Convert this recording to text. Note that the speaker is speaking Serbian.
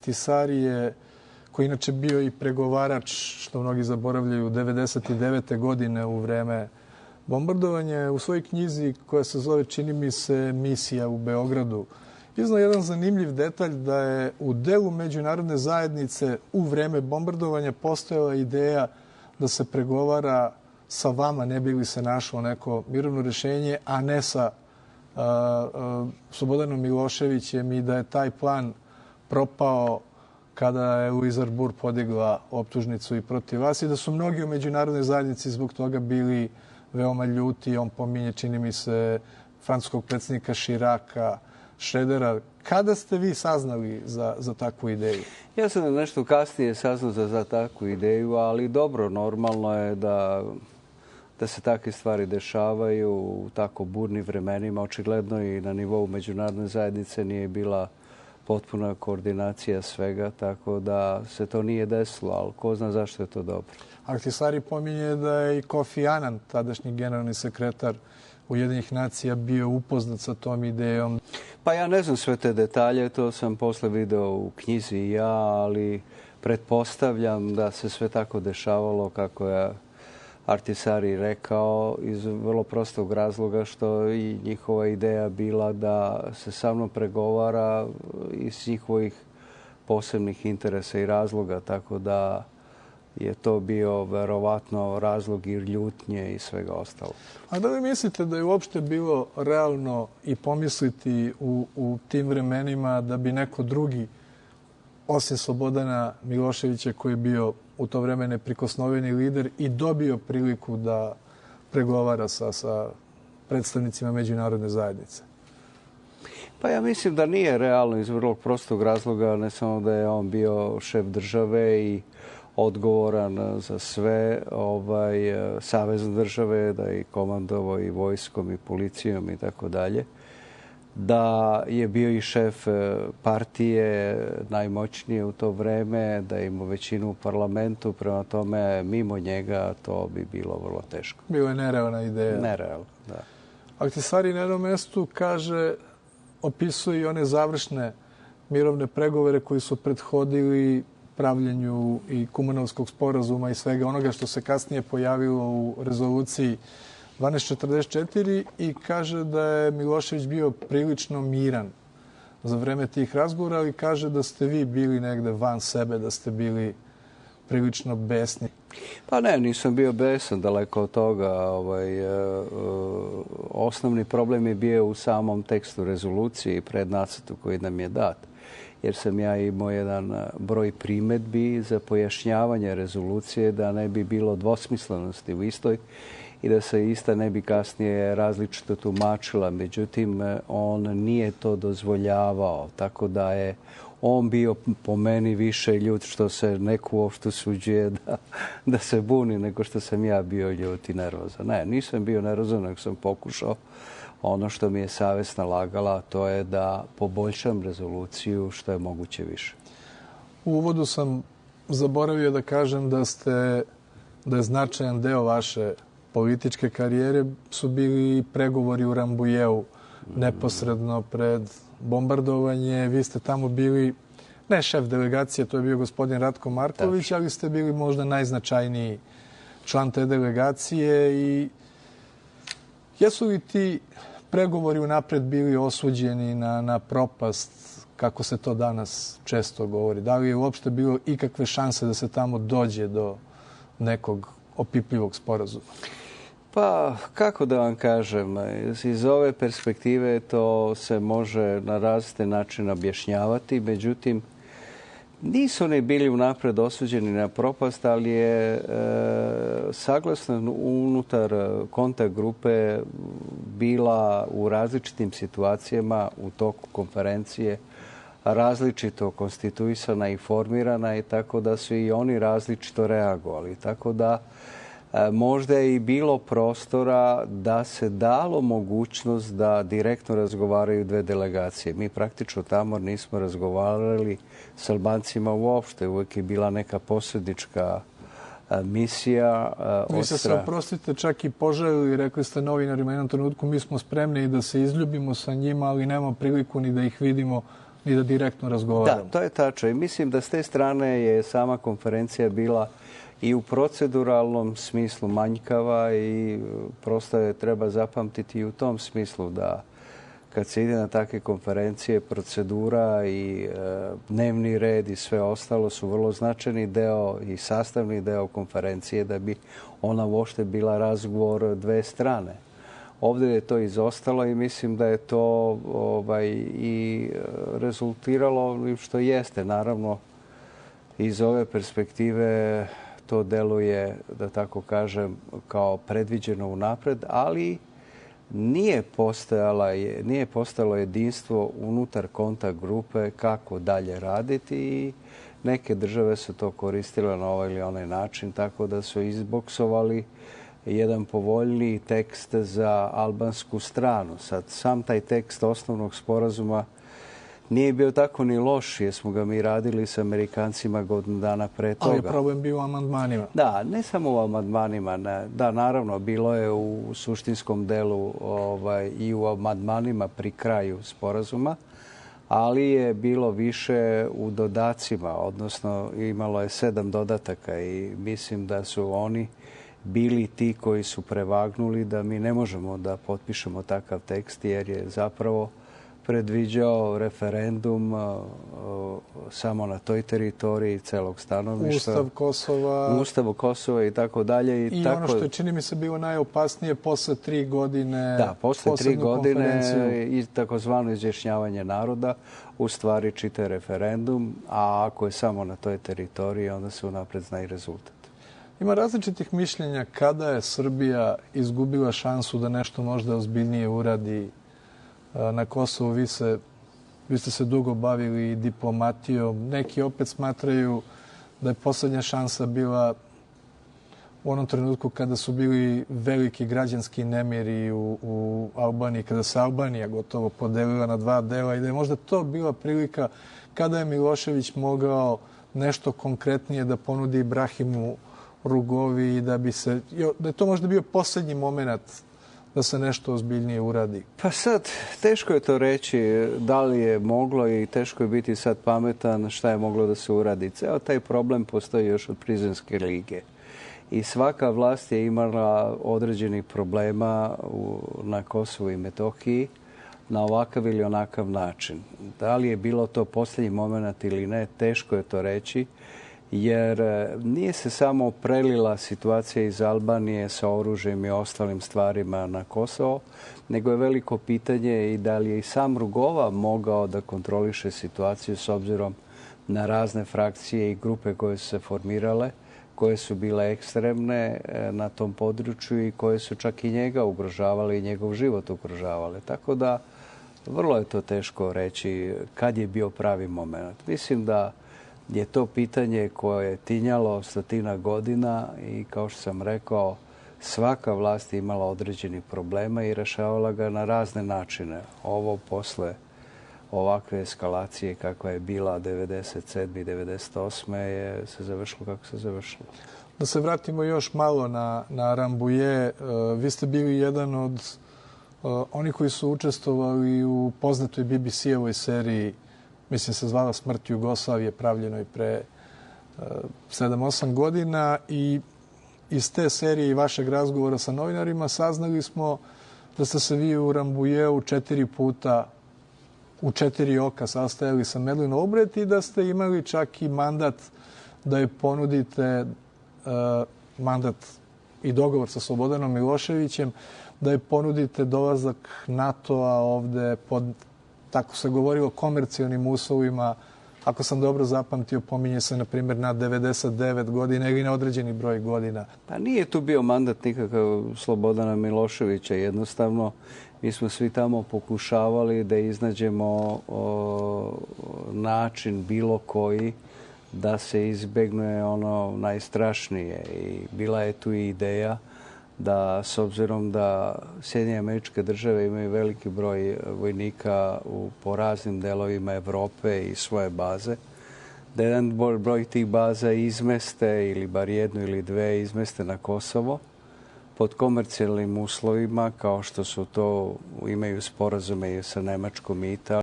Ahtisari je, koji inače bio i pregovarač, što mnogi zaboravljaju, 99. godine u vreme bombardovanja, u svojoj knjizi koja se zove, čini mi se, Misija u Beogradu, iznao jedan zanimljiv detalj da je u delu međunarodne zajednice u vreme bombardovanja postojala ideja da se pregovara sa vama, ne bi li se našlo neko mirovno rješenje, a ne sa Slobodanom Miloševićem, i da je taj plan propao kada je Louise Arbour podigla optužnicu i protiv vas, i da su mnogi u međunarodnoj zajednici zbog toga bili veoma ljuti. On pominje, čini mi se, francuskog predsjednika Širaka, Šredera. Kada ste vi saznali za takvu ideju? Ja sam nešto kasnije saznao za takvu ideju, ali dobro, normalno je da se takve stvari dešavaju u tako burnim vremenima. Očigledno i na nivou međunarodne zajednice nije bila potpuna koordinacija svega, tako da se to nije desilo, ali ko zna zašto je to dobro. Ahtisari pominje da je i Kofi Annan, tadašnji generalni sekretar Ujedinjenih nacija, bio upoznat sa tom idejom. Pa ja ne znam sve te detalje, to sam posle video u knjizi i ja, ali pretpostavljam da se sve tako dešavalo kako je Ahtisari rekao, iz vrlo prostog razloga što i njihova ideja bila da se sa mnom pregovara iz njihovih posebnih interesa i razloga, tako da je to bio verovatno razlog i ljutnje i svega ostalo. A da li mislite da je uopšte bilo realno i pomisliti u tim vremenima da bi neko drugi, osim Slobodana Miloševića, koji je bio u to vreme neprikosnoveni lider, i dobio priliku da pregovara sa predstavnicima međunarodne zajednice? Pa ja mislim da nije realno iz vrlo prostog razloga, ne samo da je on bio šef države i odgovoran za sve savezne države, da je komandovao i vojskom i policijom i tako dalje, da je bio i šef partije najmoćnije u to vreme, da je imao većinu u parlamentu, prema tome mimo njega to bi bilo vrlo teško. Bilo je nerealna ideja. Nerealno, da. Ahtisari na jednom mjestu kaže, opisuje i one završne mirovne pregovore koji su prethodili pravljenju i Kumanovskog sporazuma i svega onoga što se kasnije pojavilo u rezoluciji 1244, i kaže da je Milošević bio prilično miran za vreme tih razgovora, ali kaže da ste vi bili negde van sebe, da ste bili prilično besni. Pa ne, nisam bio besan, daleko od toga. Osnovni problem je bio u samom tekstu rezolucije i prednacrtu koji nam je dat. Jer sam ja imao jedan broj primedbi za pojašnjavanje rezolucije, da ne bi bilo dvosmislenosti u istoj i da se ista ne bi kasnije različito tumačila. Međutim, on nije to dozvoljavao, tako da je on bio po meni više ljut što se neko uopšte usuđuje da se buni, nego što sam ja bio ljut i nervozan. Ne, nisam bio nervozan, nego sam pokušao ono što mi je savest nalagala, to je da poboljšam rezoluciju što je moguće više. U uvodu sam zaboravio da kažem da je značajan deo vaše političke karijere su bili pregovori u Rambujeu neposredno pred bombardovanje. Vi ste tamo bili, ne šef delegacije, to je bio gospodin Ratko Marković, ali ste bili možda najznačajniji član te delegacije. I jesu li ti pregovori unapred bili osuđeni na propast, kako se to danas često govori? Da li je uopšte bilo ikakve šanse da se tamo dođe do nekog opipljivog sporazuma? Pa, kako da vam kažem, iz ove perspektive to se može na različite načine objašnjavati, međutim, nisu oni bili unapred osuđeni na propast, ali je saglasno unutar kontakt grupe bila u različitim situacijama u toku konferencije različito konstituisana i formirana, i tako da su i oni različito reagovali. Tako da možda je i bilo prostora da se dalo mogućnost da direktno razgovaraju dve delegacije. Mi praktično tamo nismo razgovarali s Albancima uopšte. Uvijek je bila neka posrednička misija. Vi ste se, oprostite, čak i poželili, rekli ste novinarima jednom trenutku, mi smo spremni i da se izljubimo sa njima, ali nemamo priliku ni da ih vidimo ni da direktno razgovaramo. Da, to je tačno. I mislim da s te strane je sama konferencija bila i u proceduralnom smislu manjkava i prosto je treba zapamtiti i u tom smislu da kad se ide na takve konferencije, procedura i dnevni red i sve ostalo su vrlo značajni deo i sastavni deo konferencije da bi ona uopšte bila razgovor dve strane. Ovdje je to izostalo i mislim da je to i rezultiralo što jeste. Naravno, iz ove perspektive to deluje, da tako kažem, kao predviđeno unapred, ali nije postojalo jedinstvo unutar kontakt grupe kako dalje raditi i neke države su to koristile na ovaj ili onaj način, tako da su izboksovali jedan povoljniji tekst za albansku stranu. Sad, sam taj tekst osnovnog sporazuma nije bio tako ni loš, jer smo ga mi radili s Amerikancima godinu dana pre toga. Ali je problem bio u amandmanima. Da, ne samo u amandmanima. Da, naravno, bilo je u suštinskom delu i u amandmanima pri kraju sporazuma, ali je bilo više u dodacima, odnosno imalo je 7 dodataka i mislim da su oni bili ti koji su prevagnuli da mi ne možemo da potpišemo takav tekst jer je zapravo predviđao referendum samo na toj teritoriji celog stanovišta. Ustav Kosova i tako dalje. I ono što je, čini mi se, bilo najopasnije posle 3 godine. Da, posle 3 godine i takozvano izjašnjavanje naroda u stvari čita referendum, a ako je samo na toj teritoriji, onda se unapred zna i rezultat. Ima različitih mišljenja kada je Srbija izgubila šansu da nešto možda ozbiljnije uradi na Kosovu. Vi ste se dugo bavili diplomatijom. Neki opet smatraju da je poslednja šansa bila u onom trenutku kada su bili veliki građanski nemiri u Albaniji, kada se Albanija gotovo podelila na 2 dela i da je možda to bila prilika kada je Milošević mogao nešto konkretnije da ponudi Ibrahimu Rugovi i da je to možda bio posljednji moment da se nešto ozbiljnije uradi. Pa sad, teško je to reći da li je moglo i teško je biti sad pametan šta je moglo da se uradi. Ceo taj problem postoji još od Prizrenske lige. I svaka vlast je imala određenih problema na Kosovu i Metohiji na ovakav ili onakav način. Da li je bilo to posljednji moment ili ne, teško je to reći. Jer nije se samo prelila situacija iz Albanije sa oružjem i ostalim stvarima na Kosovo, nego je veliko pitanje i da li je i sam Rugova mogao da kontroliše situaciju s obzirom na razne frakcije i grupe koje su se formirale, koje su bile ekstremne na tom području i koje su čak i njega ugrožavale i njegov život ugrožavale. Tako da vrlo je to teško reći kad je bio pravi moment. Mislim da je to pitanje koje je tinjalo 100 godina i kao što sam rekao, svaka vlast je imala određenih problema i rešavala ga na razne načine. Ovo posle ovakve eskalacije kakva je bila 97. i 98. se završilo kako se završilo. Da se vratimo još malo na Rambuje. Vi ste bili jedan od oni koji su učestvovali u poznatoj BBC-evoj seriji, mislim se zvala Smrt Jugoslavije, pravljenoj pre 7-8 godina i iz te serije i vašeg razgovora sa novinarima saznali smo da ste se vi u Rambujeu 4 puta u 4 oka sastajali sa Medlinom Olbrajt i da ste imali čak i mandat da je ponudite mandat i dogovor sa Slobodanom Miloševićem, da je ponudite dolazak NATO-a ovde pod, tako se govorilo, komercijalnim uslovima. Ako sam dobro zapamtio, pominje se, na primjer, na 99 godina ili na određeni broj godina. Pa nije tu bio mandat nikakav Slobodana Miloševića. Jednostavno, mi smo svi tamo pokušavali da iznađemo način bilo koji da se izbegne ono najstrašnije. I bila je tu i ideja da, s obzirom da Sjedinjene Američke Države imaju veliki broj vojnika po raznim delovima Evrope i svoje baze, da jedan broj tih baza izmeste ili bar 1 ili 2 izmeste na Kosovo pod komercijalnim uslovima, kao što su to, imaju sporazume i sa Nemačkom i Italijom.